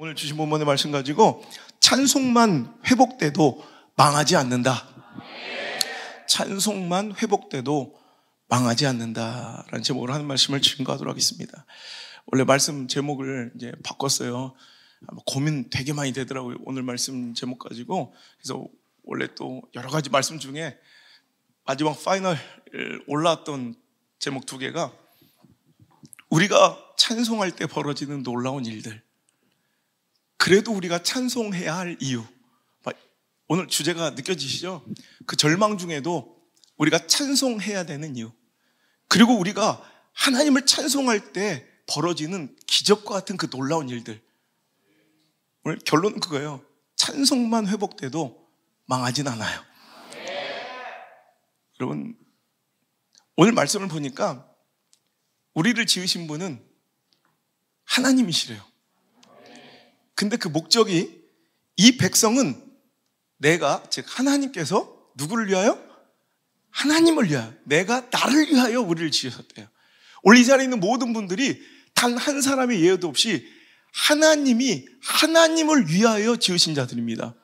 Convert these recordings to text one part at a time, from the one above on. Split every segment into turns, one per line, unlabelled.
오늘 주신 본문의 말씀 가지고 찬송만 회복돼도 망하지 않는다. 찬송만 회복돼도 망하지 않는다라는 제목으로 하는 말씀을 증거하도록 하겠습니다. 원래 말씀 제목을 이제 바꿨어요. 고민 되게 많이 되더라고요. 오늘 말씀 제목 가지고. 그래서 원래 또 여러 가지 말씀 중에 마지막 파이널 올라왔던 제목 2개가 우리가 찬송할 때 벌어지는 놀라운 일들, 그래도 우리가 찬송해야 할 이유. 오늘 주제가 느껴지시죠? 그 절망 중에도 우리가 찬송해야 되는 이유, 그리고 우리가 하나님을 찬송할 때 벌어지는 기적과 같은 그 놀라운 일들. 오늘 결론은 그거예요. 찬송만 회복돼도 망하진 않아요. 여러분, 오늘 말씀을 보니까 우리를 지으신 분은 하나님이시래요. 근데 그 목적이, 이 백성은 내가, 즉 하나님께서 누구를 위하여? 하나님을 위하여, 내가 나를 위하여 우리를 지으셨대요. 오늘 이 자리에 있는 모든 분들이 단 한 사람의 예외도 없이 하나님이 하나님을 위하여 지으신 자들입니다.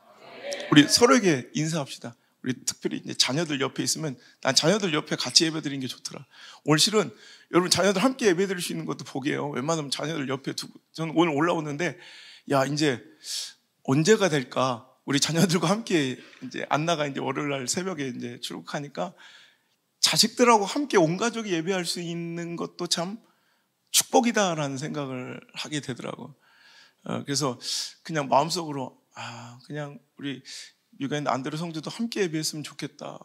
우리 서로에게 인사합시다. 우리 특별히 이제 자녀들 옆에 있으면, 난 자녀들 옆에 같이 예배드리는 게 좋더라. 오늘 실은 여러분 자녀들 함께 예배드릴 수 있는 것도 복이에요. 웬만하면 자녀들 옆에 두고. 저는 오늘 올라오는데, 야, 이제 언제가 될까? 우리 자녀들과 함께 이제 안나가 이제 월요일 날 새벽에 이제 출국하니까 자식들하고 함께 온 가족이 예배할 수 있는 것도 참 축복이다라는 생각을 하게 되더라고. 그래서 그냥 마음속으로 그냥 우리 유가인 안드레 성도도 함께 예배했으면 좋겠다.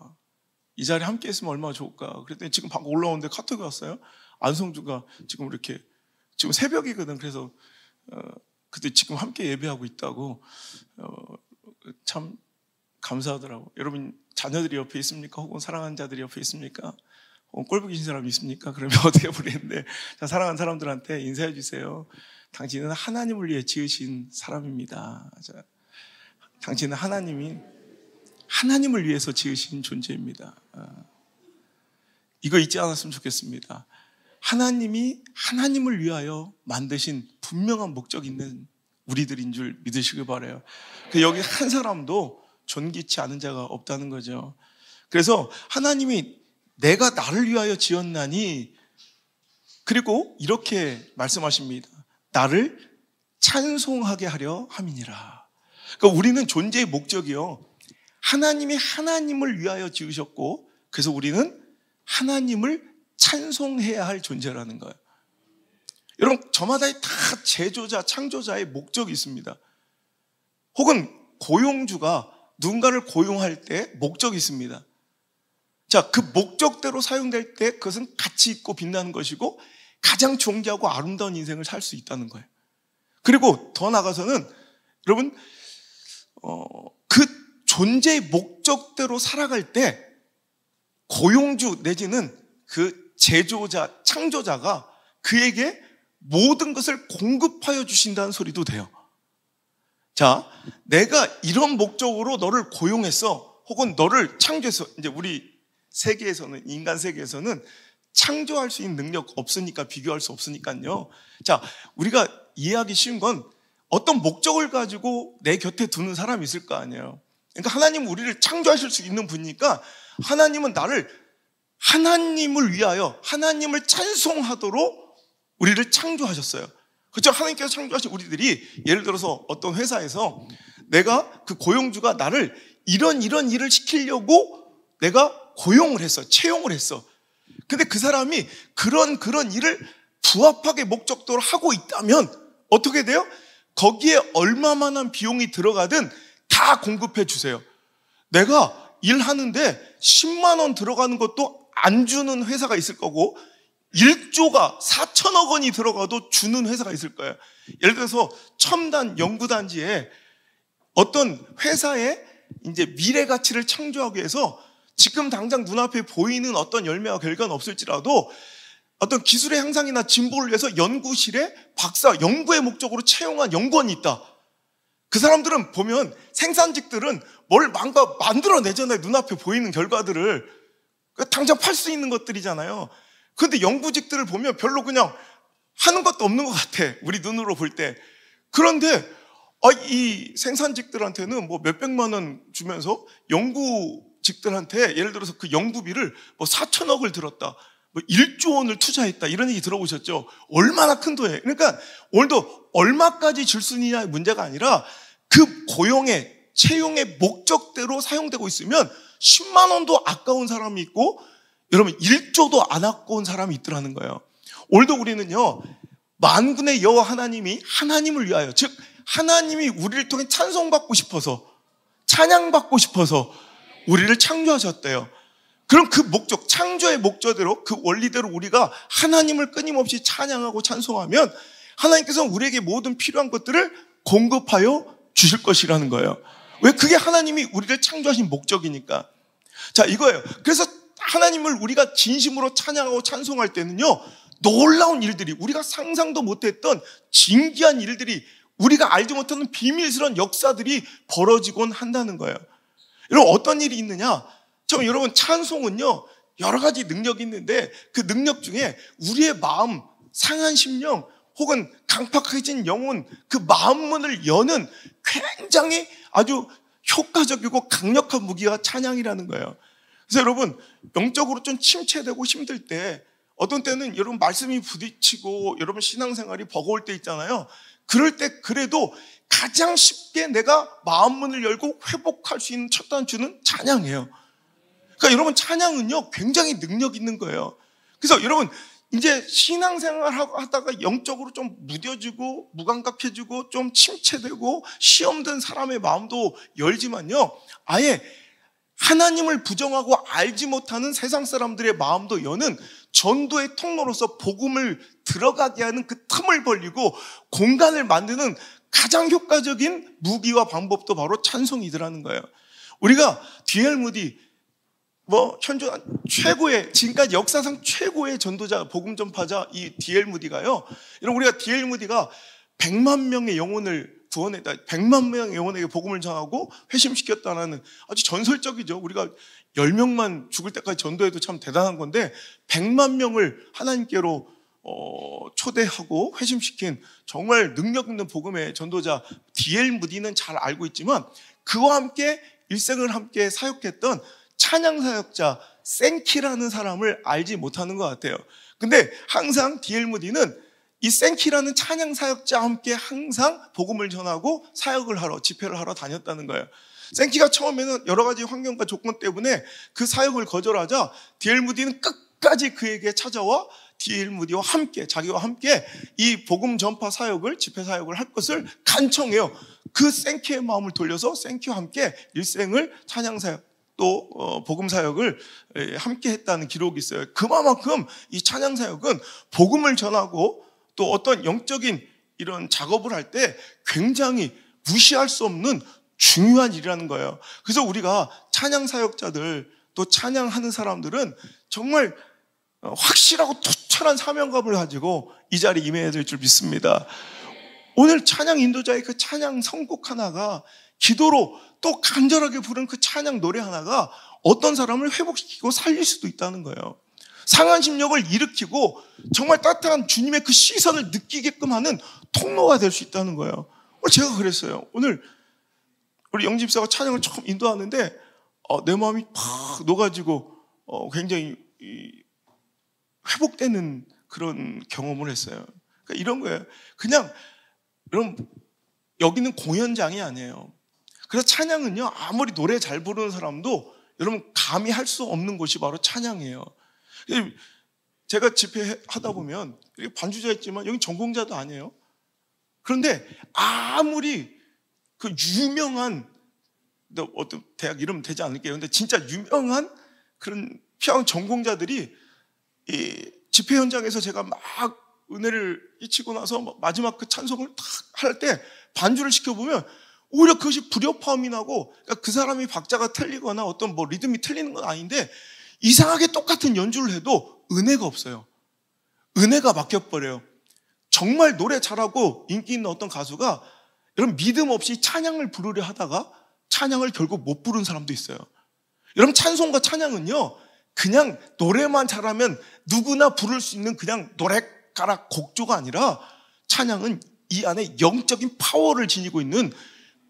이 자리에 함께 했으면 얼마나 좋을까. 그랬더니 지금 방금 올라오는데 카톡이 왔어요. 안성주가 지금 이렇게, 지금 새벽이거든. 그래서 그때 지금 함께 예배하고 있다고. 참 감사하더라고. 여러분 자녀들이 옆에 있습니까? 혹은 사랑하는 자들이 옆에 있습니까? 혹은 꼴보기 싫은 사람이 있습니까? 그러면 어떻게 부르는데, 자, 사랑하는 사람들한테 인사해 주세요. 당신은 하나님을 위해 지으신 사람입니다. 자, 당신은 하나님을 위해서 지으신 존재입니다. 이거 잊지 않았으면 좋겠습니다. 하나님이 하나님을 위하여 만드신 분명한 목적 있는 우리들인 줄 믿으시길 바라요. 여기 한 사람도 존귀치 않은 자가 없다는 거죠. 그래서 하나님이 내가 나를 위하여 지었나니, 그리고 이렇게 말씀하십니다. 나를 찬송하게 하려 함이니라. 그러니까 우리는 존재의 목적이요, 하나님이 하나님을 위하여 지으셨고, 그래서 우리는 하나님을 찬송해야 할 존재라는 거예요. 여러분, 저마다 다 제조자, 창조자의 목적이 있습니다. 혹은 고용주가 누군가를 고용할 때 목적이 있습니다. 자, 그 목적대로 사용될 때 그것은 가치 있고 빛나는 것이고 가장 존귀하고 아름다운 인생을 살 수 있다는 거예요. 그리고 더 나아가서는 여러분, 그 존재의 목적대로 살아갈 때 고용주 내지는 그 제조자, 창조자가 그에게 모든 것을 공급하여 주신다는 소리도 돼요. 자, 내가 이런 목적으로 너를 고용했어, 혹은 너를 창조해서, 이제 우리 세계에서는, 인간 세계에서는 창조할 수 있는 능력 없으니까, 비교할 수 없으니까요. 자, 우리가 이해하기 쉬운 건 어떤 목적을 가지고 내 곁에 두는 사람이 있을 거 아니에요. 그러니까 하나님은 우리를 창조하실 수 있는 분이니까 하나님은 나를 하나님을 위하여 하나님을 찬송하도록 우리를 창조하셨어요. 그렇죠? 하나님께서 창조하신 우리들이, 예를 들어서 어떤 회사에서 내가, 그 고용주가 나를 이런 일을 시키려고 내가 고용을 했어, 채용을 했어. 근데 그 사람이 그런 일을 부합하게 목적도로 하고 있다면 어떻게 돼요? 거기에 얼마만한 비용이 들어가든 다 공급해 주세요. 내가 일하는데 10만 원 들어가는 것도 안 주는 회사가 있을 거고, 1조가 4천억 원이 들어가도 주는 회사가 있을 거예요. 예를 들어서 첨단 연구단지에 어떤 회사의 이제 미래 가치를 창조하기 위해서 지금 당장 눈앞에 보이는 어떤 열매와 결과는 없을지라도 어떤 기술의 향상이나 진보를 위해서 연구실에 박사, 연구의 목적으로 채용한 연구원이 있다. 그 사람들은 보면, 생산직들은 뭘 만들어내잖아요. 눈앞에 보이는 결과들을. 당장 팔 수 있는 것들이잖아요. 그런데 연구직들을 보면 별로 그냥 하는 것도 없는 것 같아, 우리 눈으로 볼 때. 그런데 이 생산직들한테는 뭐 몇백만 원 주면서 연구직들한테 예를 들어서 그 연구비를 뭐 4천억을 들었다, 뭐 1조 원을 투자했다, 이런 얘기 들어보셨죠? 얼마나 큰 돈이에요. 그러니까 오늘도 얼마까지 줄 수 있느냐의 문제가 아니라 그 고용의 채용의 목적대로 사용되고 있으면 10만 원도 아까운 사람이 있고, 여러분 1조도 안 아까운 사람이 있더라는 거예요. 오늘도 우리는요, 만군의 여호와 하나님이 하나님을 위하여, 즉 하나님이 우리를 통해 찬송받고 싶어서, 찬양받고 싶어서 우리를 창조하셨대요. 그럼 그 목적, 창조의 목적대로, 그 원리대로 우리가 하나님을 끊임없이 찬양하고 찬송하면 하나님께서는 우리에게 모든 필요한 것들을 공급하여 주실 것이라는 거예요. 왜? 그게 하나님이 우리를 창조하신 목적이니까. 자, 이거예요. 그래서 하나님을 우리가 진심으로 찬양하고 찬송할 때는요, 놀라운 일들이, 우리가 상상도 못했던 진귀한 일들이, 우리가 알지 못하는 비밀스러운 역사들이 벌어지곤 한다는 거예요. 여러분, 어떤 일이 있느냐? 여러분, 찬송은요, 여러 가지 능력이 있는데 그 능력 중에 우리의 마음, 상한 심령, 혹은 강팍해진 영혼, 그 마음문을 여는 굉장히 아주 효과적이고 강력한 무기가 찬양이라는 거예요. 그래서 여러분, 영적으로 좀 침체되고 힘들 때, 어떤 때는 여러분 말씀이 부딪히고 여러분 신앙생활이 버거울 때 있잖아요. 그럴 때 그래도 가장 쉽게 내가 마음문을 열고 회복할 수 있는 첫 단추는 찬양이에요. 그러니까 여러분, 찬양은요 굉장히 능력 있는 거예요. 그래서 여러분, 이제 신앙생활 하다가 영적으로 좀 무뎌지고 무감각해지고 좀 침체되고 시험된 사람의 마음도 열지만요, 아예 하나님을 부정하고 알지 못하는 세상 사람들의 마음도 여는 전도의 통로로서 복음을 들어가게 하는 그 틈을 벌리고 공간을 만드는 가장 효과적인 무기와 방법도 바로 찬송이더라는 거예요. 우리가 D.L. 무디, 현존 최고의, 지금까지 역사상 최고의 전도자, 복음 전파자 이 D.L. 무디가요, 여러분, 우리가 D.L. 무디가 100만 명의 영혼을 구원했다, 100만 명의 영혼에게 복음을 전하고 회심시켰다는 아주 전설적이죠. 우리가 10명만 죽을 때까지 전도해도 참 대단한 건데 100만 명을 하나님께로 초대하고 회심시킨 정말 능력 있는 복음의 전도자 D.L. 무디는 잘 알고 있지만, 그와 함께 일생을 함께 사역했던 찬양 사역자 생키라는 사람을 알지 못하는 것 같아요. 근데 항상 D.L. 무디는 이 생키라는 찬양 사역자와 함께 항상 복음을 전하고 사역을 하러, 집회를 하러 다녔다는 거예요. 생키가 처음에는 여러 가지 환경과 조건 때문에 그 사역을 거절하자 D.L. 무디는 끝까지 그에게 찾아와 D.L. 무디와 함께, 자기와 함께 이 복음 전파 사역을, 집회 사역을 할 것을 간청해요. 그 생키의 마음을 돌려서 생키와 함께 일생을 찬양 사역, 또 복음 사역을 함께 했다는 기록이 있어요. 그만큼 이 찬양 사역은 복음을 전하고 또 어떤 영적인 이런 작업을 할 때 굉장히 무시할 수 없는 중요한 일이라는 거예요. 그래서 우리가 찬양 사역자들, 또 찬양하는 사람들은 정말 확실하고 투철한 사명감을 가지고 이 자리에 임해야 될 줄 믿습니다. 오늘 찬양 인도자의 그 찬양 선곡 하나가, 기도로 또 간절하게 부른 그 찬양 노래 하나가 어떤 사람을 회복시키고 살릴 수도 있다는 거예요. 상한 심령을 일으키고 정말 따뜻한 주님의 그 시선을 느끼게끔 하는 통로가 될 수 있다는 거예요. 오늘 제가 그랬어요. 오늘 우리 영집사가 찬양을 처음 인도하는데 내 마음이 팍 녹아지고 굉장히 회복되는 그런 경험을 했어요. 그러니까 이런 거예요. 그냥 여러분, 여기는 공연장이 아니에요. 그래서 찬양은요, 아무리 노래 잘 부르는 사람도 여러분 감히 할 수 없는 곳이 바로 찬양이에요. 제가 집회하다 보면 반주자 있지만 여기 전공자도 아니에요. 그런데 아무리 그 유명한, 어떤 대학 이름 되지 않을게요. 근데 진짜 유명한 그런 피아노 전공자들이 이 집회 현장에서 제가 막 은혜를 끼치고 나서 마지막 그 찬송을 탁 할 때 반주를 시켜보면 오히려 그것이 불협화음이 나고, 그러니까 그 사람이 박자가 틀리거나 어떤 리듬이 틀리는 건 아닌데 이상하게 똑같은 연주를 해도 은혜가 없어요. 은혜가 막혀버려요. 정말 노래 잘하고 인기 있는 어떤 가수가 여러분 믿음 없이 찬양을 부르려 하다가 찬양을 결국 못 부르는 사람도 있어요. 여러분, 찬송과 찬양은요, 그냥 노래만 잘하면 누구나 부를 수 있는 그냥 노래가락 곡조가 아니라 찬양은 이 안에 영적인 파워를 지니고 있는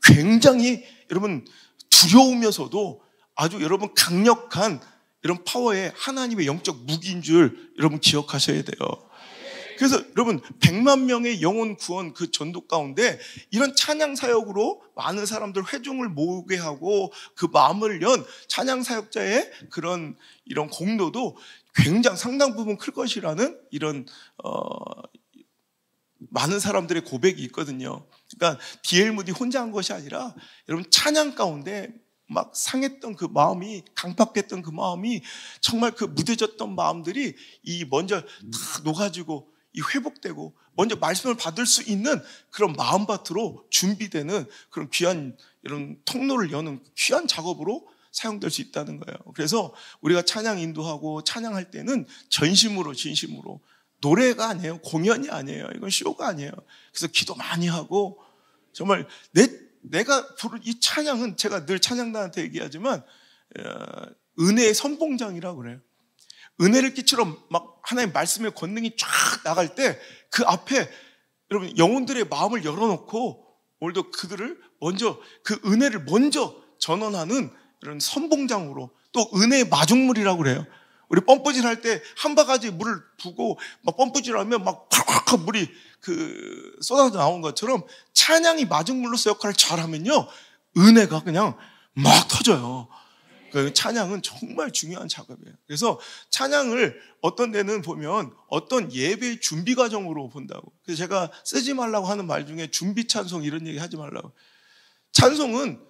굉장히 여러분 두려우면서도 아주 여러분 강력한 이런 파워의 하나님의 영적 무기인 줄 여러분 기억하셔야 돼요. 그래서 여러분 100만 명의 영혼 구원 그 전도 가운데 이런 찬양 사역으로 많은 사람들 회중을 모으게 하고 그 마음을 연 찬양 사역자의 그런 이런 공로도 굉장히 상당 부분 클 것이라는 이런 많은 사람들의 고백이 있거든요. 그러니까 D.L. 무디 혼자 한 것이 아니라 여러분 찬양 가운데 막 상했던 그 마음이, 강팍했던 그 마음이 정말 그 무뎌졌던 마음들이 이 먼저 다 녹아지고 이 회복되고 먼저 말씀을 받을 수 있는 그런 마음밭으로 준비되는 그런 귀한 이런 통로를 여는 귀한 작업으로 사용될 수 있다는 거예요. 그래서 우리가 찬양 인도하고 찬양할 때는 전심으로 진심으로 노래가 아니에요. 공연이 아니에요. 이건 쇼가 아니에요. 그래서 기도 많이 하고 정말 내가 부른 이 찬양은 제가 늘 찬양단한테 얘기하지만 은혜의 선봉장이라고 그래요. 은혜를 끼치러 막 하나님 말씀의 권능이 쫙 나갈 때 그 앞에 여러분 영혼들의 마음을 열어놓고 오늘도 그들을 먼저 그 은혜를 먼저 전원하는 이런 선봉장으로 또 은혜의 마중물이라고 그래요. 우리 펌프질 할 때 한 바가지 물을 부고 막 펌프질하면 막 팍팍 물이 그 쏟아져 나온 것처럼 찬양이 마중물로서 역할을 잘하면요 은혜가 그냥 막 터져요. 그 찬양은 정말 중요한 작업이에요. 그래서 찬양을 어떤 데는 보면 어떤 예배의 준비 과정으로 본다고. 그래서 제가 쓰지 말라고 하는 말 중에 준비 찬송 이런 얘기 하지 말라고. 찬송은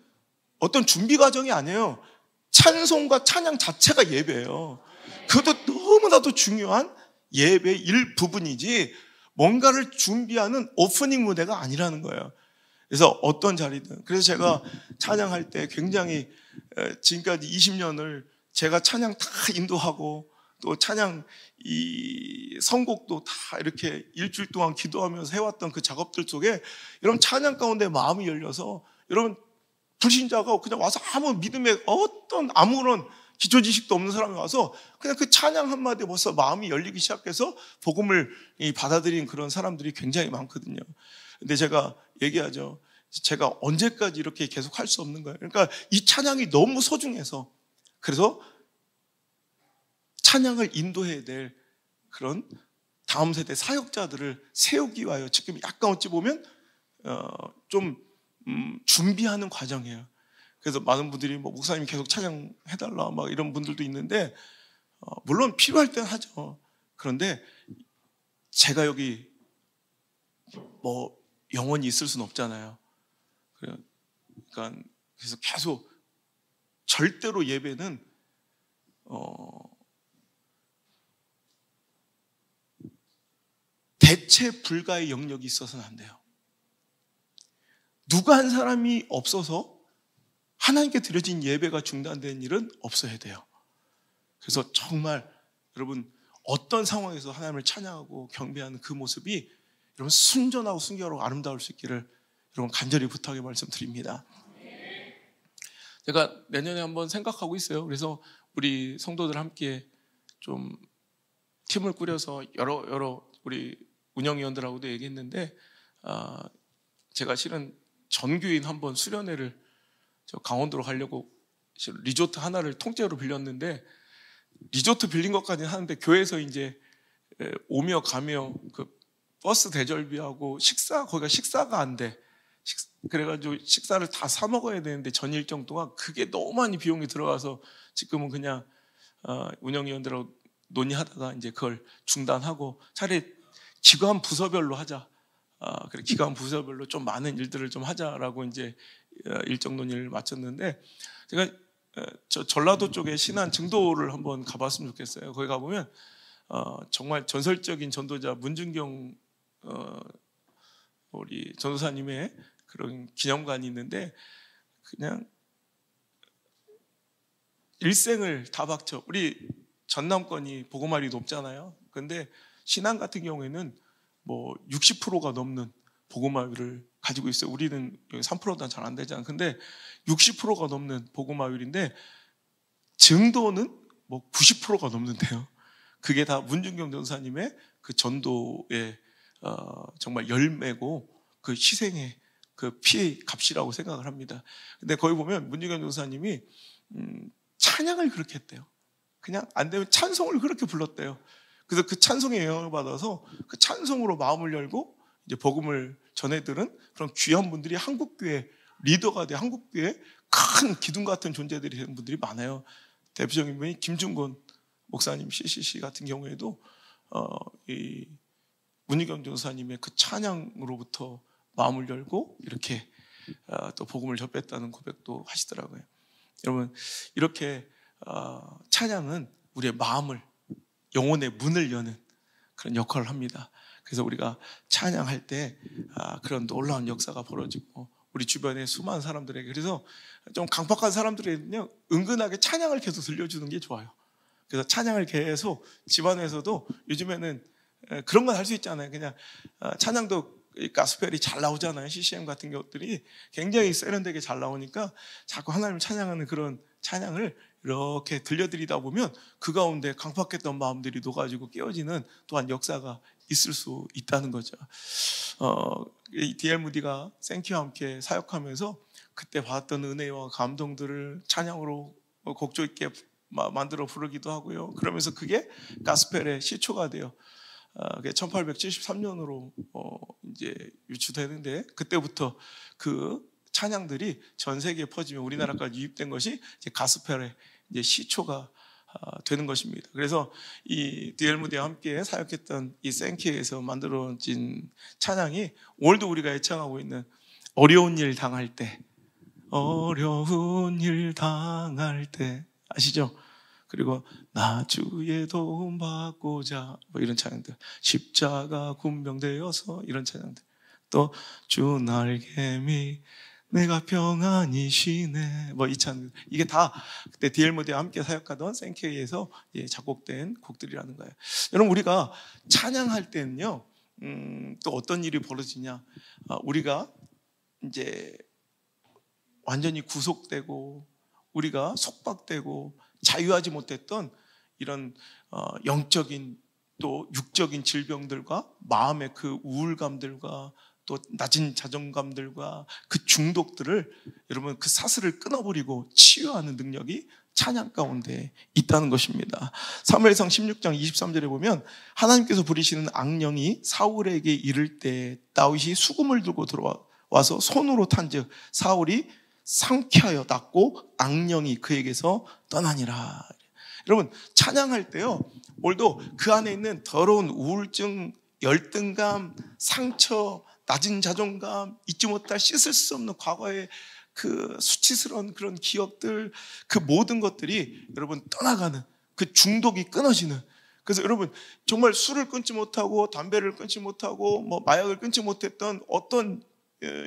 어떤 준비 과정이 아니에요. 찬송과 찬양 자체가 예배예요. 그것도 너무나도 중요한 예배의 일부분이지 뭔가를 준비하는 오프닝 무대가 아니라는 거예요. 그래서 어떤 자리든. 그래서 제가 찬양할 때 굉장히 지금까지 20년을 제가 찬양 다 인도하고 또 찬양 이 선곡도 다 이렇게 일주일 동안 기도하면서 해왔던 그 작업들 속에 여러분 찬양 가운데 마음이 열려서 여러분 불신자가 그냥 와서 아무 믿음의 어떤 아무런 기초 지식도 없는 사람이 와서 그냥 그 찬양 한마디에 벌써 마음이 열리기 시작해서 복음을 받아들인 그런 사람들이 굉장히 많거든요. 근데 제가 얘기하죠. 제가 언제까지 이렇게 계속 할 수 없는 거예요. 그러니까 이 찬양이 너무 소중해서 그래서 찬양을 인도해야 될 그런 다음 세대 사역자들을 세우기 위하여 지금 약간 어찌 보면 좀 준비하는 과정이에요. 그래서 많은 분들이 뭐 목사님 계속 찬양해달라 막 이런 분들도 있는데 물론 필요할 땐 하죠. 그런데 제가 여기 뭐 영원히 있을 수는 없잖아요. 그러니까 그래서 계속 절대로 예배는 대체 불가의 영역이 있어서는 안 돼요. 누가 한 사람이 없어서 하나님께 드려진 예배가 중단된 일은 없어야 돼요. 그래서 정말 여러분 어떤 상황에서 하나님을 찬양하고 경배하는 그 모습이 여러분 순전하고 순결하고 아름다울 수 있기를 여러분 간절히 부탁의 말씀드립니다. 제가 내년에 한번 생각하고 있어요. 그래서 우리 성도들 함께 좀 팀을 꾸려서 여러 우리 운영위원들하고도 얘기했는데 제가 실은 전교인 한번 수련회를 저 강원도로 가려고 리조트 하나를 통째로 빌렸는데 리조트 빌린 것까지는 하는데 교회에서 이제 오며 가며 그 버스 대절비하고 거기가 식사가 안 돼. 그래가지고 식사를 다 사 먹어야 되는데 전 일정 동안 그게 너무 많이 비용이 들어가서 지금은 그냥 운영위원들하고 논의하다가 이제 그걸 중단하고 차라리 기관 부서별로 하자. 그래 기관 부서별로 좀 많은 일들을 좀 하자라고 이제 일정 논의를 마쳤는데 제가 저 전라도 쪽에 신안 증도를 한번 가봤으면 좋겠어요. 거기 가보면 정말 전설적인 전도자 문준경 우리 전도사님의 그런 기념관이 있는데 그냥 일생을 다 바쳐. 우리 전남권이 복음화율이 높잖아요. 그런데 신안 같은 경우에는 뭐 60%가 넘는 복음화율을 가지고 있어요. 우리는 3%도 잘 안 되잖아요. 근데 60%가 넘는 복음화율인데 증도는 뭐 90%가 넘는데요. 그게 다 문준경 전사님의 그 전도의 정말 열매고 그 희생의 그 피의 값이라고 생각을 합니다. 근데 거기 보면 문희경 전사님이 찬양을 그렇게 했대요. 그냥 안 되면 찬송을 그렇게 불렀대요. 그래서 그 찬송의 영향을 받아서 그 찬송으로 마음을 열고 이제 복음을 전해들은 그런 귀한 분들이 한국교회 리더가 돼 한국교회 큰 기둥 같은 존재들이 되는 분들이 많아요. 대표적인 분이 김중곤 목사님 CCC 같은 경우에도 이 문희경 전사님의 그 찬양으로부터 마음을 열고 이렇게 또 복음을 접했다는 고백도 하시더라고요. 여러분 이렇게 찬양은 우리의 마음을 영혼의 문을 여는 그런 역할을 합니다. 그래서 우리가 찬양할 때 그런 놀라운 역사가 벌어지고 우리 주변의 수많은 사람들에게 그래서 좀 강박한 사람들에게는요 은근하게 찬양을 계속 들려주는 게 좋아요. 그래서 찬양을 계속 집안에서도 요즘에는 그런 건 할 수 있잖아요. 그냥 찬양도 가스펠이 잘 나오잖아요. CCM 같은 것들이 굉장히 세련되게 잘 나오니까 자꾸 하나님을 찬양하는 그런 찬양을 이렇게 들려드리다 보면 그 가운데 강팍했던 마음들이 녹아지고 깨어지는 또한 역사가 있을 수 있다는 거죠. D.L. 무디가 생큐와 함께 사역하면서 그때 받았던 은혜와 감동들을 찬양으로 곡조 있게 만들어 부르기도 하고요. 그러면서 그게 가스펠의 시초가 돼요. 1873년으로 이제 유추되는데 그때부터 그 찬양들이 전 세계에 퍼지며 우리나라까지 유입된 것이 이제 가스펠의 이제 시초가 되는 것입니다. 그래서 이 D.L. 무디와 함께 사역했던 이 생키에서 만들어진 찬양이 오늘도 우리가 애창하고 있는 어려운 일 당할 때, 어려운 일 당할 때 아시죠? 그리고 나 주의 도움 받고자 뭐 이런 찬양들, 십자가 군병되어서 이런 찬양들, 또 주 날개미 내가 평안이시네 뭐 이 찬양 이게 다 그때 D.L. 무디와 함께 사역하던 생케이에서 작곡된 곡들이라는 거예요. 여러분 우리가 찬양할 때는요 또 어떤 일이 벌어지냐 우리가 이제 완전히 구속되고 우리가 속박되고 자유하지 못했던 이런 영적인 또 육적인 질병들과 마음의 그 우울감들과 또 낮은 자존감들과 그 중독들을 여러분 그 사슬을 끊어버리고 치유하는 능력이 찬양 가운데 있다는 것입니다. 사무엘상 16장 23절에 보면 하나님께서 부리시는 악령이 사울에게 이를 때 다윗이 수금을 들고 들어와서 손으로 탄즉 사울이 상쾌하여 낫고 악령이 그에게서 떠나니라. 여러분 찬양할 때요 오늘도 그 안에 있는 더러운 우울증, 열등감, 상처, 낮은 자존감, 잊지 못할 씻을 수 없는 과거의 그 수치스러운 그런 기억들 그 모든 것들이 여러분 떠나가는 그 중독이 끊어지는 그래서 여러분 정말 술을 끊지 못하고 담배를 끊지 못하고 뭐 마약을 끊지 못했던 어떤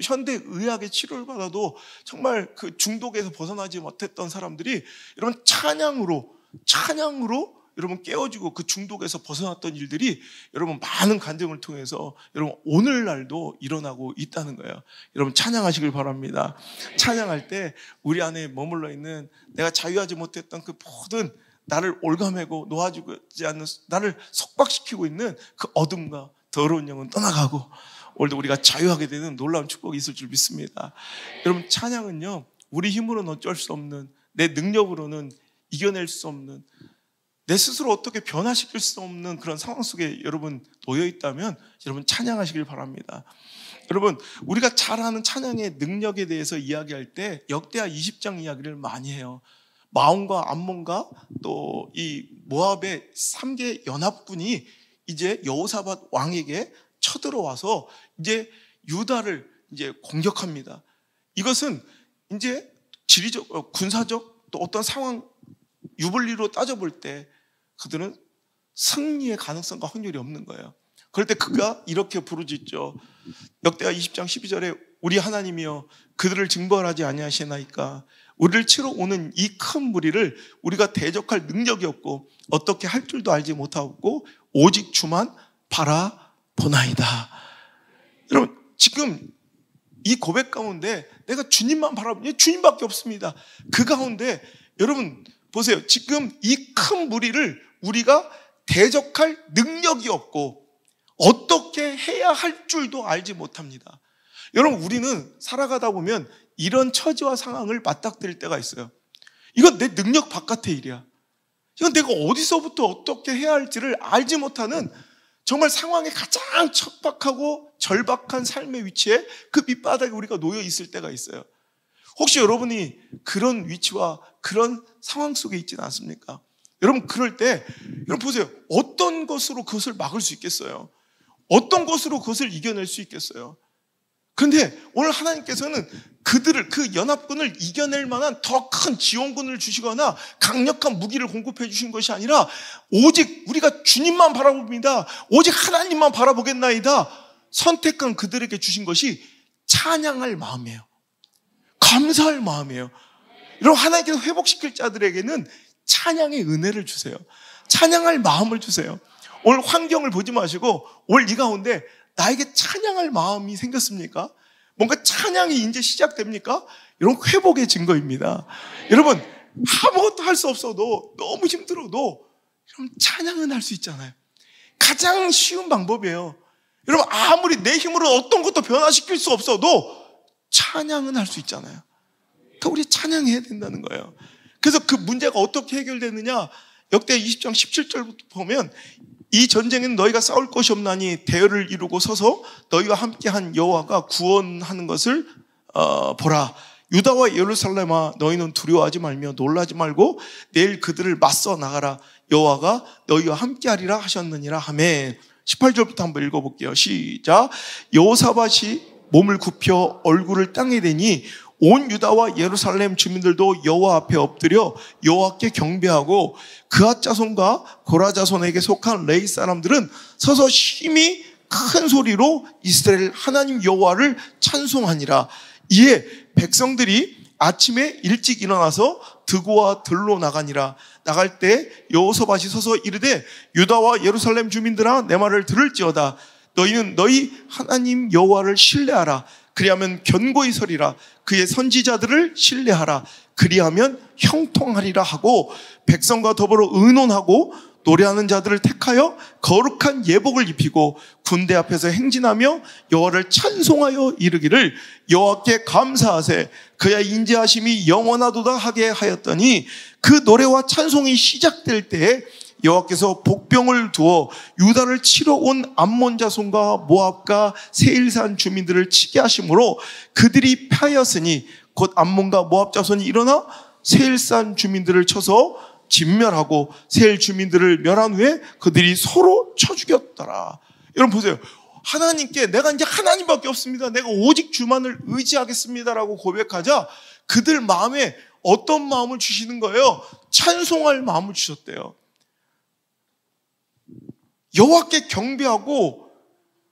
현대의학의 치료를 받아도 정말 그 중독에서 벗어나지 못했던 사람들이 여러분 찬양으로 여러분 깨워지고 그 중독에서 벗어났던 일들이 여러분 많은 간증을 통해서 여러분 오늘날도 일어나고 있다는 거예요. 여러분 찬양하시길 바랍니다. 찬양할 때 우리 안에 머물러 있는 내가 자유하지 못했던 그 모든 나를 올가매고 놓아주지 않는 나를 속박시키고 있는 그 어둠과 더러운 영은 떠나가고 오늘도 우리가 자유하게 되는 놀라운 축복이 있을 줄 믿습니다. 여러분 찬양은요 우리 힘으로는 어쩔 수 없는 내 능력으로는 이겨낼 수 없는 내 스스로 어떻게 변화시킬 수 없는 그런 상황 속에 여러분 놓여 있다면 여러분 찬양하시길 바랍니다. 여러분 우리가 잘 아는 찬양의 능력에 대해서 이야기할 때 역대하 20장 이야기를 많이 해요. 마온과 암몬과 또 이 모압의 3개 연합군이 이제 여호사밧 왕에게 쳐들어와서 이제 유다를 이제 공격합니다. 이것은 이제 지리적, 군사적 또 어떤 상황 유불리로 따져볼 때 그들은 승리의 가능성과 확률이 없는 거예요. 그럴 때 그가 이렇게 부르짖죠. 역대하 20장 12절에 우리 하나님이여 그들을 징벌하지 아니하시나이까 우리를 치러 오는 이 큰 무리를 우리가 대적할 능력이 없고 어떻게 할 줄도 알지 못하고 오직 주만 바라보나이다. 여러분 지금 이 고백 가운데 내가 주님만 바라보니 주님밖에 없습니다. 그 가운데 여러분 보세요. 지금 이 큰 무리를 우리가 대적할 능력이 없고 어떻게 해야 할 줄도 알지 못합니다. 여러분, 우리는 살아가다 보면 이런 처지와 상황을 맞닥뜨릴 때가 있어요. 이건 내 능력 바깥의 일이야. 이건 내가 어디서부터 어떻게 해야 할지를 알지 못하는 정말 상황에 가장 척박하고 절박한 삶의 위치에 그 밑바닥에 우리가 놓여 있을 때가 있어요. 혹시 여러분이 그런 위치와 그런 상황 속에 있지는 않습니까? 여러분, 그럴 때 여러분 보세요. 어떤 것으로 그것을 막을 수 있겠어요? 어떤 것으로 그것을 이겨낼 수 있겠어요? 그런데 오늘 하나님께서는 그들을, 그 연합군을 이겨낼 만한 더 큰 지원군을 주시거나 강력한 무기를 공급해 주신 것이 아니라 오직 우리가 주님만 바라봅니다. 오직 하나님만 바라보겠나이다. 선택한 그들에게 주신 것이 찬양할 마음이에요. 감사할 마음이에요. 여러분, 하나님께서 회복시킬 자들에게는 찬양의 은혜를 주세요. 찬양할 마음을 주세요. 오늘 환경을 보지 마시고 오늘 이 가운데 나에게 찬양할 마음이 생겼습니까? 뭔가 찬양이 이제 시작됩니까? 이런 회복의 증거입니다. 여러분, 아무것도 할 수 없어도, 너무 힘들어도 여러분 찬양은 할 수 있잖아요. 가장 쉬운 방법이에요. 여러분, 아무리 내 힘으로 어떤 것도 변화시킬 수 없어도 찬양은 할 수 있잖아요. 그러니까 우리 찬양해야 된다는 거예요. 그래서 그 문제가 어떻게 해결되느냐? 역대 20장 17절부터 보면 이 전쟁에는 너희가 싸울 것이 없나니 대열을 이루고 서서 너희와 함께한 여호와가 구원하는 것을 보라. 유다와 예루살렘아, 너희는 두려워하지 말며 놀라지 말고 내일 그들을 맞서 나가라. 여호와가 너희와 함께하리라 하셨느니라 하매. 18절부터 한번 읽어볼게요. 시작. 여호사밧이 몸을 굽혀 얼굴을 땅에 대니 온 유다와 예루살렘 주민들도 여호와 앞에 엎드려 여호와께 경배하고 그앗 자손과 고라 자손에게 속한 레위 사람들은 서서 심히 큰 소리로 이스라엘 하나님 여호와를 찬송하니라. 이에 백성들이 아침에 일찍 일어나서 드고와 들로 나가니라. 나갈 때 여호사밧이 서서 이르되 유다와 예루살렘 주민들아, 내 말을 들을지어다. 너희는 너희 하나님 여호와를 신뢰하라. 그리하면 견고히 서리라. 그의 선지자들을 신뢰하라. 그리하면 형통하리라 하고 백성과 더불어 의논하고 노래하는 자들을 택하여 거룩한 예복을 입히고 군대 앞에서 행진하며 여호와를 찬송하여 이르기를 여호와께 감사하세. 그의 인자하심이 영원하도다 하게 하였더니 그 노래와 찬송이 시작될 때에 여호와께서 복병을 두어 유다를 치러 온 암몬 자손과 모압과 세일산 주민들을 치게 하심으로 그들이 패하였으니 곧 암몬과 모압 자손이 일어나 세일산 주민들을 쳐서 진멸하고 세일 주민들을 멸한 후에 그들이 서로 쳐 죽였더라. 여러분 보세요. 하나님께 내가 이제 하나님밖에 없습니다. 내가 오직 주만을 의지하겠습니다라고 고백하자 그들 마음에 어떤 마음을 주시는 거예요? 찬송할 마음을 주셨대요. 여호와께 경배하고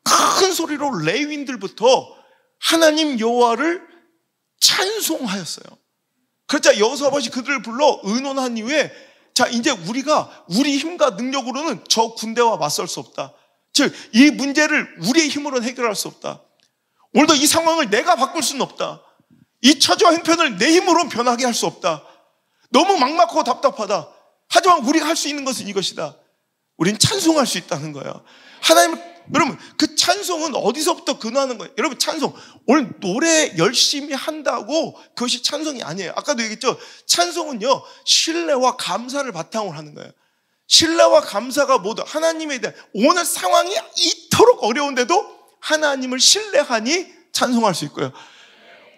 큰 소리로 레위인들부터 하나님 여호와를 찬송하였어요. 그러자 여호사밧이 그들을 불러 의논한 이후에 자, 이제 우리가 우리 힘과 능력으로는 저 군대와 맞설 수 없다. 즉, 이 문제를 우리의 힘으로는 해결할 수 없다. 오늘도 이 상황을 내가 바꿀 수는 없다. 이 처지와 형편을 내 힘으로는 변하게 할 수 없다. 너무 막막하고 답답하다. 하지만 우리가 할 수 있는 것은 이것이다. 우린 찬송할 수 있다는 거예요. 하나님, 여러분, 그 찬송은 어디서부터 근원하는 거예요? 여러분, 찬송. 오늘 노래 열심히 한다고 그것이 찬송이 아니에요. 아까도 얘기했죠? 찬송은요, 신뢰와 감사를 바탕으로 하는 거예요. 신뢰와 감사가 모두 하나님에 대한, 오늘 상황이 이토록 어려운데도 하나님을 신뢰하니 찬송할 수 있고요.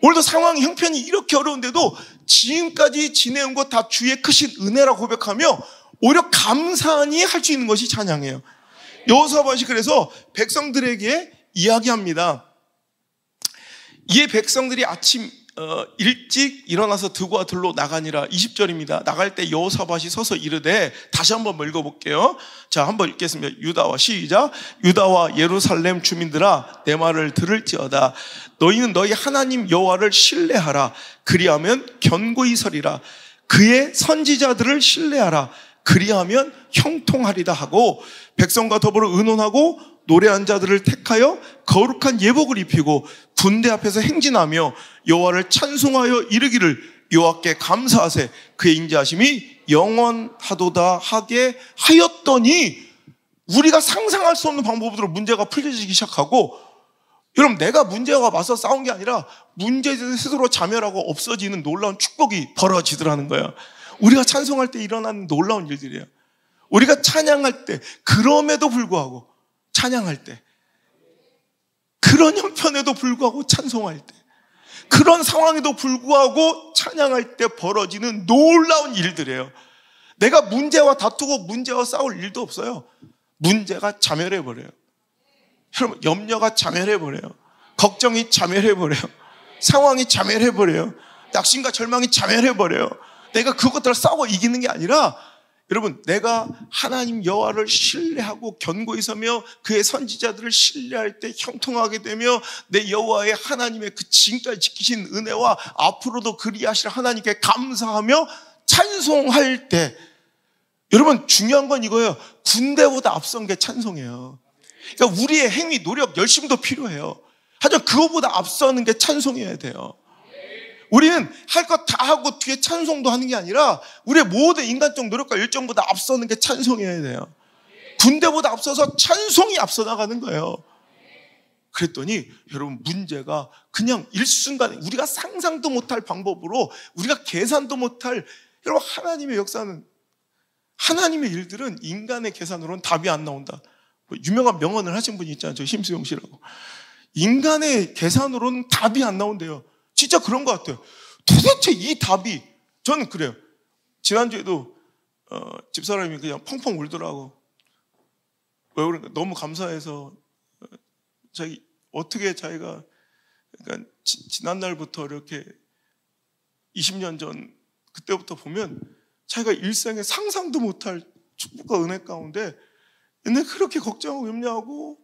오늘도 상황이 형편이 이렇게 어려운데도 지금까지 지내온 것 다 주의 크신 은혜라고 고백하며 오히려 감사하니 할 수 있는 것이 찬양이에요. 여호사밧이 그래서 백성들에게 이야기합니다. 이에 백성들이 아침 일찍 일어나서 드고와 들로 나가니라. 20절입니다. 나갈 때 여호사밧이 서서 이르되, 다시 한번 읽어볼게요. 자, 한번 읽겠습니다. 유다와 시작. 유다와 예루살렘 주민들아, 내 말을 들을지어다. 너희는 너희 하나님 여호와를 신뢰하라. 그리하면 견고히 서리라. 그의 선지자들을 신뢰하라. 그리하면 형통하리다 하고 백성과 더불어 의논하고 노래한 자들을 택하여 거룩한 예복을 입히고 군대 앞에서 행진하며 여호와를 찬송하여 이르기를 여호와께 감사하세. 그의 인자하심이 영원하도다 하게 하였더니 우리가 상상할 수 없는 방법으로 문제가 풀려지기 시작하고 여러분, 내가 문제와 맞서 싸운 게 아니라 문제 스스로 자멸하고 없어지는 놀라운 축복이 벌어지더라는 거예요. 우리가 찬송할 때 일어나는 놀라운 일들이에요. 우리가 찬양할 때, 그럼에도 불구하고 찬양할 때, 그런 형편에도 불구하고 찬송할 때, 그런 상황에도 불구하고 찬양할 때 벌어지는 놀라운 일들이에요. 내가 문제와 다투고 문제와 싸울 일도 없어요. 문제가 자멸해버려요. 여러분, 염려가 자멸해버려요. 걱정이 자멸해버려요. 상황이 자멸해버려요. 낙심과 절망이 자멸해버려요. 내가 그것들을 싸워 이기는 게 아니라, 여러분, 내가 하나님 여호와를 신뢰하고 견고히 서며 그의 선지자들을 신뢰할 때 형통하게 되며 내 여호와의 하나님의 그 지금까지 지키신 은혜와 앞으로도 그리하실 하나님께 감사하며 찬송할 때, 여러분, 중요한 건 이거예요. 군대보다 앞선 게 찬송이에요. 그러니까 우리의 행위, 노력, 열심도 필요해요. 하지만 그거보다 앞서는 게 찬송이어야 돼요. 우리는 할 것 다 하고 뒤에 찬송도 하는 게 아니라 우리의 모든 인간적 노력과 열정보다 앞서는 게 찬송이어야 돼요. 군대보다 앞서서 찬송이 앞서 나가는 거예요. 그랬더니 여러분, 문제가 그냥 일순간에 우리가 상상도 못할 방법으로, 우리가 계산도 못할, 여러분, 하나님의 역사는, 하나님의 일들은 인간의 계산으로는 답이 안 나온다. 유명한 명언을 하신 분이 있잖아요. 저 심수영 씨라고. 인간의 계산으로는 답이 안 나온대요. 진짜 그런 것 같아요. 도대체 이 답이, 저는 그래요. 지난주에도 집사람이 그냥 펑펑 울더라고. 왜 그런가? 너무 감사해서 어떻게 자기가, 그러니까 지난날부터 이렇게 20년 전 그때부터 보면 자기가 일생에 상상도 못할 축복과 은혜 가운데 옛날에 그렇게 걱정하고 염려하고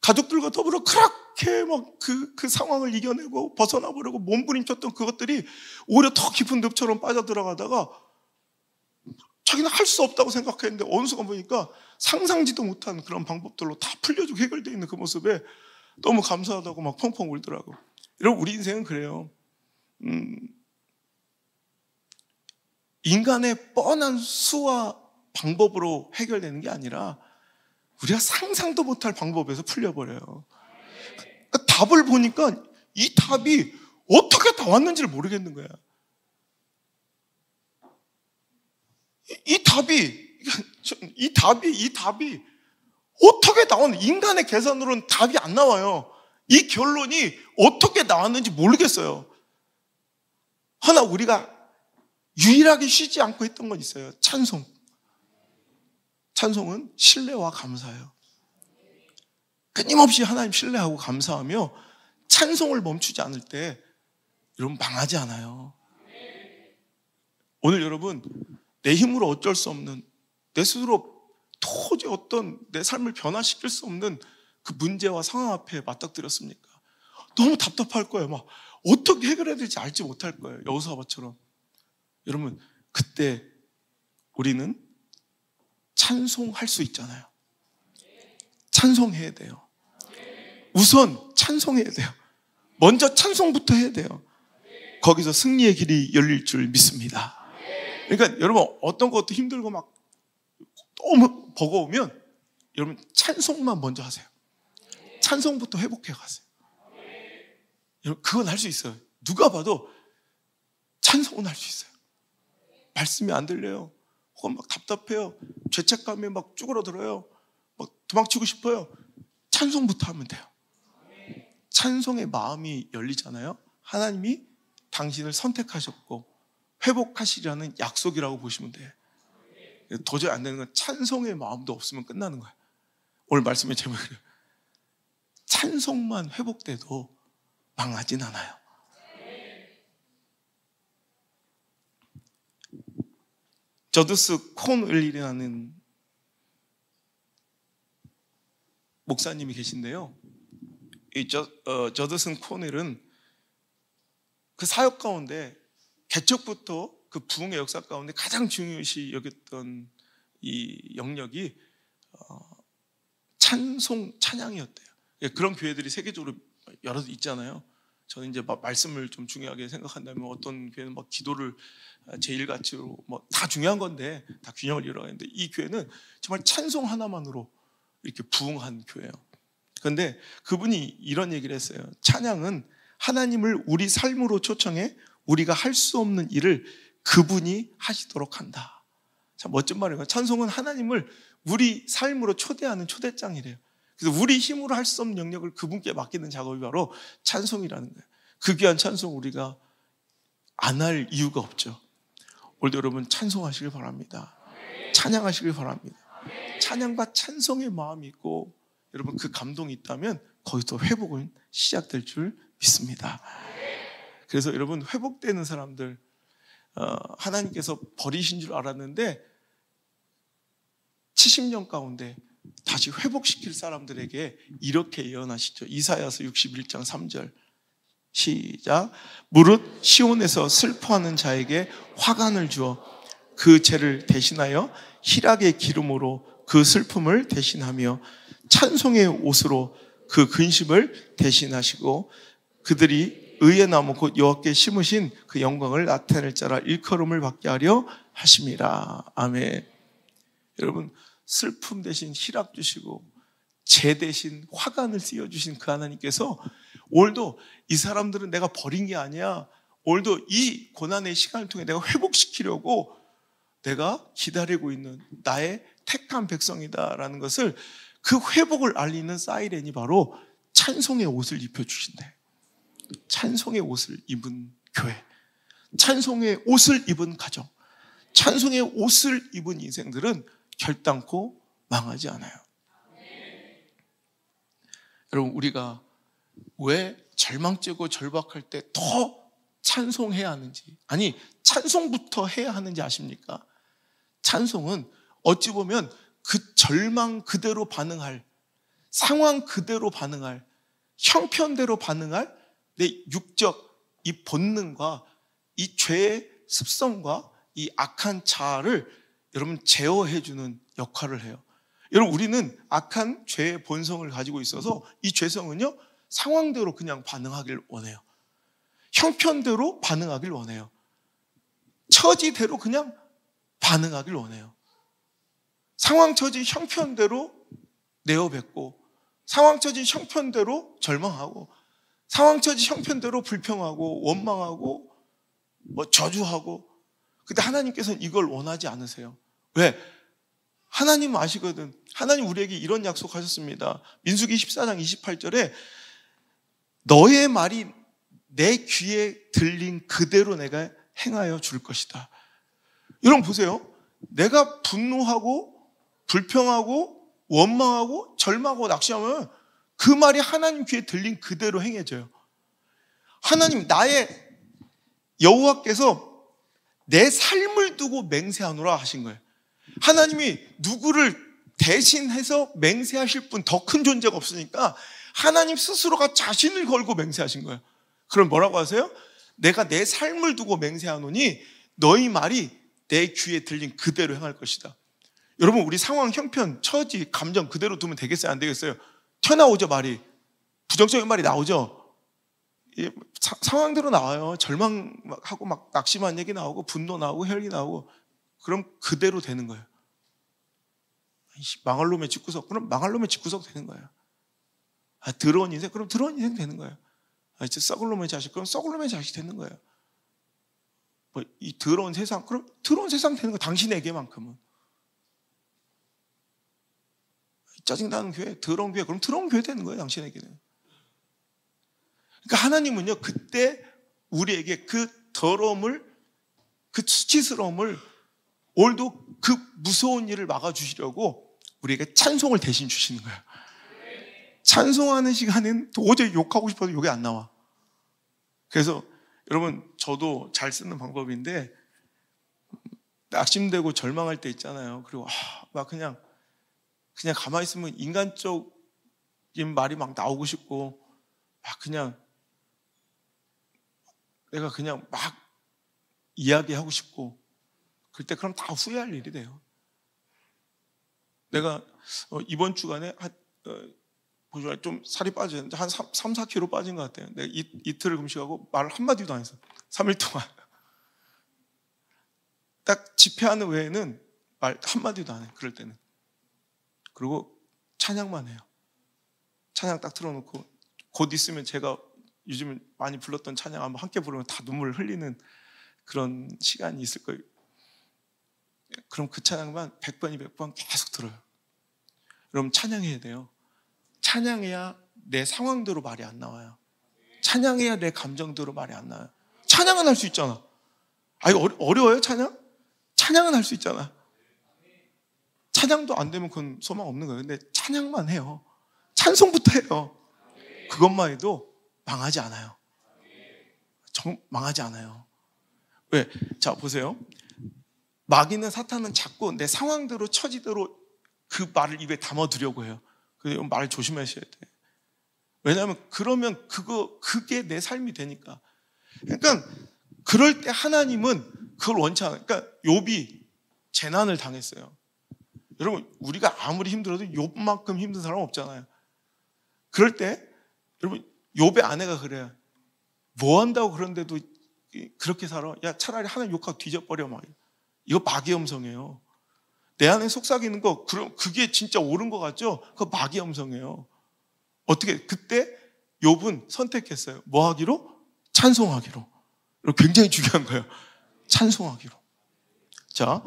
가족들과 더불어 그렇게 막 그 상황을 이겨내고 벗어나 보려고 몸부림쳤던 그것들이 오히려 더 깊은 늪처럼 빠져들어가다가 자기는 할 수 없다고 생각했는데 어느 순간 보니까 상상지도 못한 그런 방법들로 다 풀려주고 해결되어 있는 그 모습에 너무 감사하다고 막 펑펑 울더라고. 여러분, 우리 인생은 그래요. 인간의 뻔한 수와 방법으로 해결되는 게 아니라 우리가 상상도 못할 방법에서 풀려버려요. 그러니까 답을 보니까 이 답이 어떻게 나왔는지를 모르겠는 거야. 이 답이 어떻게 나오는, 인간의 계산으로는 답이 안 나와요. 이 결론이 어떻게 나왔는지 모르겠어요. 하나 우리가 유일하게 쉬지 않고 했던 건 있어요. 찬송. 찬송은 신뢰와 감사예요. 끊임없이 하나님 신뢰하고 감사하며 찬송을 멈추지 않을 때 여러분 망하지 않아요. 오늘 여러분, 내 힘으로 어쩔 수 없는, 내 스스로 도저히 어떤 내 삶을 변화시킬 수 없는 그 문제와 상황 앞에 맞닥뜨렸습니까? 너무 답답할 거예요. 막 어떻게 해결해야 될지 알지 못할 거예요. 여호수아처럼. 여러분, 그때 우리는 찬송할 수 있잖아요. 찬송해야 돼요. 우선 찬송해야 돼요. 먼저 찬송부터 해야 돼요. 거기서 승리의 길이 열릴 줄 믿습니다. 그러니까 여러분, 어떤 것도 힘들고 막 너무 버거우면 여러분 찬송만 먼저 하세요. 찬송부터 회복해 가세요. 여러분, 그건 할 수 있어요. 누가 봐도 찬송은 할 수 있어요. 말씀이 안 들려요. 혹은 막 답답해요. 죄책감이 막 쭈그러들어요. 막 도망치고 싶어요. 찬송부터 하면 돼요. 찬송의 마음이 열리잖아요. 하나님이 당신을 선택하셨고 회복하시려는 약속이라고 보시면 돼요. 도저히 안 되는 건 찬송의 마음도 없으면 끝나는 거예요. 오늘 말씀의 제목이에요. 찬송만 회복돼도 망하진 않아요. 저드스 콘웰이라는 목사님이 계신데요. 이 저드슨 코넬은 그 사역 가운데 개척부터 그 부흥의 역사 가운데 가장 중요시 여겼던 이 영역이 찬송, 찬양이었대요. 그런 교회들이 세계적으로 여러 있잖아요. 저는 이제 말씀을 좀 중요하게 생각한다면 어떤 교회는 막 기도를 제1가치로 뭐 다 중요한 건데 다 균형을 이루어야 하는데 이 교회는 정말 찬송 하나만으로 이렇게 부흥한 교회예요. 그런데 그분이 이런 얘기를 했어요. 찬양은 하나님을 우리 삶으로 초청해 우리가 할 수 없는 일을 그분이 하시도록 한다. 참 멋진 말이에요. 찬송은 하나님을 우리 삶으로 초대하는 초대장이래요. 그래서 우리 힘으로 할 수 없는 영역을 그분께 맡기는 작업이 바로 찬송이라는 거예요. 그 귀한 찬송 우리가 안 할 이유가 없죠. 오늘도 여러분 찬송하시길 바랍니다. 찬양하시길 바랍니다. 찬양과 찬송의 마음이 있고 여러분 그 감동이 있다면 거기서 회복은 시작될 줄 믿습니다. 그래서 여러분 회복되는 사람들 하나님께서 버리신 줄 알았는데 70년 가운데 다시 회복시킬 사람들에게 이렇게 예언하시죠. 이사야서 61장 3절 시작. 무릇 시온에서 슬퍼하는 자에게 화관을 주어 그 죄를 대신하여 희락의 기름으로 그 슬픔을 대신하며 찬송의 옷으로 그 근심을 대신하시고 그들이 의의 나무 곧 여호와께 심으신 그 영광을 나타낼 자라 일컬음을 받게 하려 하심이라. 아멘. 여러분 슬픔 대신 희락 주시고 죄 대신 화관을 씌워주신 그 하나님께서 오늘도 이 사람들은 내가 버린 게 아니야. 오늘도 이 고난의 시간을 통해 내가 회복시키려고 내가 기다리고 있는 나의 택한 백성이다라는 것을 그 회복을 알리는 사이렌이 바로 찬송의 옷을 입혀주신대. 찬송의 옷을 입은 교회, 찬송의 옷을 입은 가정, 찬송의 옷을 입은 인생들은 결단코 망하지 않아요. 여러분 우리가 왜 절망되고 절박할 때 더 찬송해야 하는지, 아니 찬송부터 해야 하는지 아십니까? 찬송은 어찌 보면 그 절망 그대로 반응할, 상황 그대로 반응할, 형편대로 반응할 내 육적 이 본능과 이 죄의 습성과 이 악한 자아를 여러분 제어해주는 역할을 해요. 여러분 우리는 악한 죄의 본성을 가지고 있어서 이 죄성은요 상황대로 그냥 반응하길 원해요. 형편대로 반응하길 원해요. 처지대로 그냥 반응하길 원해요. 상황 처지 형편대로 내어뱉고 상황 처지 형편대로 절망하고 상황 처지 형편대로 불평하고 원망하고 저주하고. 근데 하나님께서는 이걸 원하지 않으세요. 왜? 하나님은 아시거든. 하나님 우리에게 이런 약속하셨습니다. 민수기 14장 28절에 너의 말이 내 귀에 들린 그대로 내가 행하여 줄 것이다. 여러분 보세요. 내가 분노하고 불평하고 원망하고 절망하고 낙심하면 그 말이 하나님 귀에 들린 그대로 행해져요. 하나님 나의 여호와께서 내 삶을 두고 맹세하노라 하신 거예요. 하나님이 누구를 대신해서 맹세하실 분 더 큰 존재가 없으니까 하나님 스스로가 자신을 걸고 맹세하신 거예요. 그럼 뭐라고 하세요? 내가 내 삶을 두고 맹세하노니 너희 말이 내 귀에 들린 그대로 행할 것이다. 여러분 우리 상황, 형편, 처지, 감정 그대로 두면 되겠어요? 안 되겠어요? 튀어나오죠 말이. 부정적인 말이 나오죠. 상황대로 나와요. 절망하고 막 낙심한 얘기 나오고 분노 나오고 혈기 나오고. 그럼 그대로 되는 거예요. 망할 놈의 집구석, 그럼 망할 놈의 집구석 되는 거예요. 더러운 인생, 그럼 더러운 인생 되는 거예요. 썩을 놈의 자식, 그럼 썩을 놈의 자식 되는 거예요. 이 더러운 세상, 그럼 더러운 세상 되는 거예요. 당신에게만큼은. 짜증나는 교회, 더러운 교회, 그럼 더러운 교회 되는 거예요. 당신에게는. 그러니까 하나님은요, 그때 우리에게 그 더러움을, 그 수치스러움을 오늘도 그 무서운 일을 막아주시려고 우리에게 찬송을 대신 주시는 거예요. 찬송하는 시간엔 도저히 욕하고 싶어도 욕이 안 나와. 그래서 여러분 저도 잘 쓰는 방법인데 낙심되고 절망할 때 있잖아요. 그리고 막 그냥 가만히 있으면 인간적인 말이 막 나오고 싶고 막 그냥 내가 그냥 막 이야기하고 싶고 그럴 때 그럼 다 후회할 일이 돼요. 내가 이번 주간에 좀 살이 빠졌는데 한 3, 4kg 빠진 것 같아요. 내가 이틀을 금식하고 말 한마디도 안 했어. 3일 동안. 딱 집회하는 외에는 말 한마디도 안 해. 그럴 때는. 그리고 찬양만 해요. 찬양 딱 틀어놓고 곧 있으면 제가 요즘 많이 불렀던 찬양 한번 함께 부르면 다 눈물을 흘리는 그런 시간이 있을 거예요. 그럼 그 찬양만 100번, 200번 계속 들어요. 여러분 찬양해야 돼요. 찬양해야 내 상황대로 말이 안 나와요. 찬양해야 내 감정대로 말이 안 나와요. 찬양은 할 수 있잖아. 아니 어려워요 찬양? 찬양은 할 수 있잖아. 찬양도 안 되면 그건 소망 없는 거예요. 근데 찬양만 해요. 찬송부터 해요. 그것만 해도 망하지 않아요. 망하지 않아요. 왜? 자 보세요. 마귀는 사탄은 자꾸 내 상황대로 처지대로 그 말을 입에 담아두려고 해요. 그래서 말 조심하셔야 돼. 왜냐하면 그러면 그게 내 삶이 되니까. 그러니까 그럴 때 하나님은 그걸 원치 않아요. 그러니까 욥이 재난을 당했어요. 여러분 우리가 아무리 힘들어도 욥만큼 힘든 사람 없잖아요. 그럴 때 여러분 욥의 아내가 그래요. 뭐 한다고 그런데도 그렇게 살아? 야 차라리 하나님 욕하고 뒤져버려 막. 이거 마귀의 음성이에요. 내 안에 속삭이는 거 그게 진짜 옳은 것 같죠? 그거 마귀의 음성이에요. 어떻게 그때 욥은 선택했어요. 뭐 하기로? 찬송하기로. 굉장히 중요한 거예요. 찬송하기로. 자,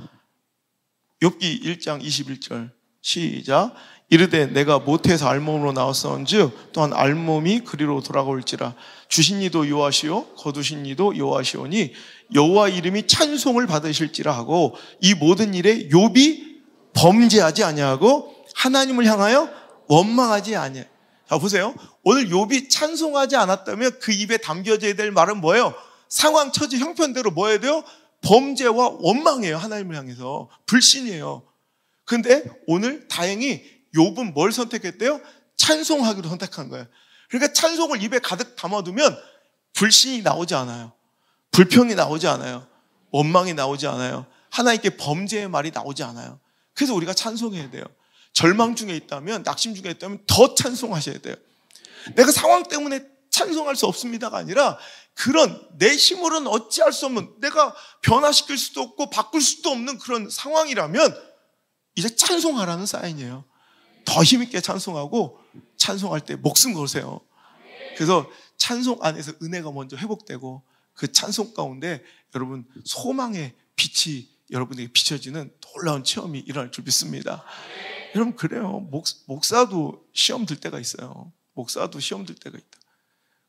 욥기 1장 21절 시작. 이르되 내가 모태에서 알몸으로 나왔사온즉 또한 알몸이 그리로 돌아올지라. 주신 이도 여호와시요 거두신 이도 여호와시오니 여호와 이름이 찬송을 받으실지라 하고 이 모든 일에 욥이 범죄하지 아니하고 하나님을 향하여 원망하지 아니하여. 자 보세요. 오늘 욥이 찬송하지 않았다면 그 입에 담겨져야 될 말은 뭐예요? 상황 처지 형편대로 뭐 해야 돼요? 범죄와 원망이에요. 하나님을 향해서 불신이에요. 근데 오늘 다행히 욥은 뭘 선택했대요? 찬송하기로 선택한 거예요. 그러니까 찬송을 입에 가득 담아두면 불신이 나오지 않아요. 불평이 나오지 않아요. 원망이 나오지 않아요. 하나님께 범죄의 말이 나오지 않아요. 그래서 우리가 찬송해야 돼요. 절망 중에 있다면, 낙심 중에 있다면 더 찬송하셔야 돼요. 내가 상황 때문에 찬송할 수 없습니다가 아니라 그런 내 힘으로는 어찌할 수 없는, 내가 변화시킬 수도 없고 바꿀 수도 없는 그런 상황이라면 이제 찬송하라는 사인이에요. 더 힘있게 찬송하고 찬송할 때 목숨 거세요. 그래서 찬송 안에서 은혜가 먼저 회복되고 그 찬송 가운데 여러분 소망의 빛이 여러분에게 비춰지는 놀라운 체험이 일어날 줄 믿습니다. 여러분 그래요. 목사도 시험 들 때가 있어요. 목사도 시험 들 때가 있다.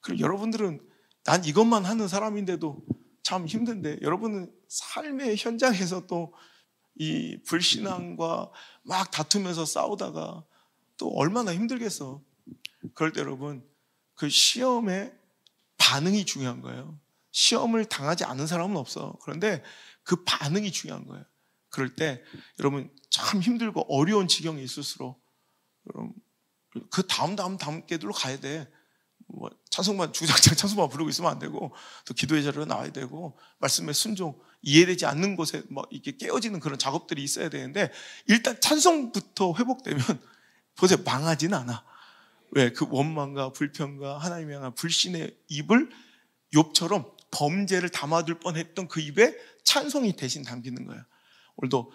그리고 여러분들은 난 이것만 하는 사람인데도 참 힘든데 여러분은 삶의 현장에서 또 이 불신앙과 막 다투면서 싸우다가 또 얼마나 힘들겠어. 그럴 때 여러분 그 시험의 반응이 중요한 거예요. 시험을 당하지 않은 사람은 없어. 그런데 그 반응이 중요한 거예요. 그럴 때 여러분 참 힘들고 어려운 지경이 있을수록 여러분 그 다음 계들로 가야 돼. 뭐 찬송만 주장창 찬송만 부르고 있으면 안 되고 또 기도의 자리로 나와야 되고 말씀에 순종, 이해되지 않는 곳에 뭐 이렇게 깨어지는 그런 작업들이 있어야 되는데 일단 찬송부터 회복되면 보세요. 망하지는 않아. 왜? 그 원망과 불평과 하나님에 향한 불신의 입을 욥처럼 범죄를 담아둘 뻔했던 그 입에 찬송이 대신 담기는 거예요. 오늘도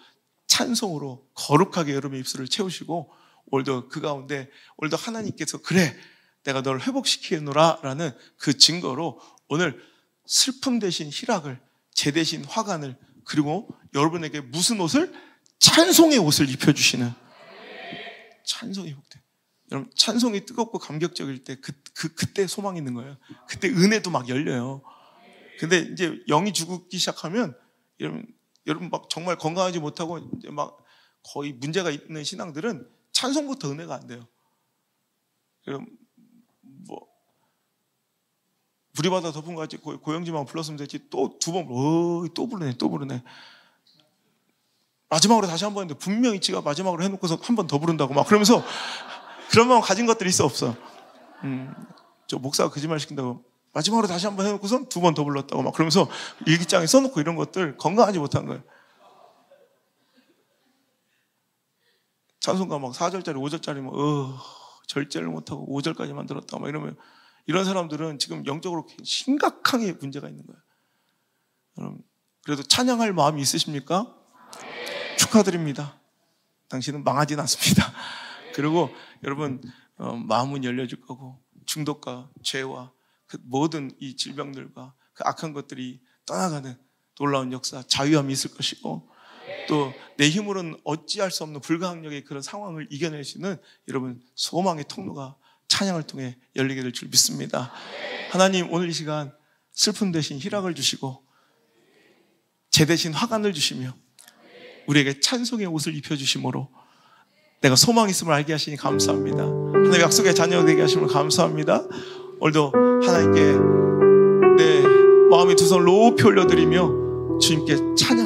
찬송으로 거룩하게 여러분의 입술을 채우시고 오늘도 그 가운데 오늘도 하나님께서 그래 내가 널 회복시키노라 라는 그 증거로 오늘 슬픔 대신 희락을, 재 대신 화관을, 그리고 여러분에게 무슨 옷을? 찬송의 옷을 입혀주시는 찬송이 회복돼. 여러분 찬송이 뜨겁고 감격적일 때 그때 소망이 있는 거예요. 그때 은혜도 막 열려요. 근데 이제 영이 죽기 시작하면 여러분 막 정말 건강하지 못하고 이제 막 거의 문제가 있는 신앙들은 찬송부터 은혜가 안 돼요. 여러분 뭐 불이 바다 덮은 같이 고영지만 불렀으면 됐지 또 두 번 또 부르네. 마지막으로 다시 한 번 했는데 분명히 지가 마지막으로 해놓고서 한 번 더 부른다고 막 그러면서 그런 마음 가진 것들이 있어 없어? 저 목사가 거짓말 시킨다고 마지막으로 다시 한 번 해놓고서 두 번 더 불렀다고 막 그러면서 일기장에 써놓고 이런 것들 건강하지 못한 거예요. 찬송가 막 4절짜리 5절짜리 막 절제를 못하고 5절까지만 들었다 막 이러면 이런 사람들은 지금 영적으로 심각하게 문제가 있는 거예요. 여러분 그래도 찬양할 마음이 있으십니까? 축하드립니다. 당신은 망하진 않습니다. 그리고 여러분 마음은 열려질 거고 중독과 죄와 그 모든 이 질병들과 그 악한 것들이 떠나가는 놀라운 역사, 자유함이 있을 것이고 또 내 힘으로는 어찌할 수 없는 불가항력의 그런 상황을 이겨낼 수 있는 여러분 소망의 통로가 찬양을 통해 열리게 될 줄 믿습니다. 하나님 오늘 이 시간 슬픔 대신 희락을 주시고 재 대신 화관을 주시며 우리에게 찬송의 옷을 입혀주심으로 내가 소망이 있음을 알게 하시니 감사합니다. 하나님 약속의 자녀가 되게 하심을 감사합니다. 오늘도 하나님께 내 마음의 두 손을 높이 올려드리며 주님께 찬양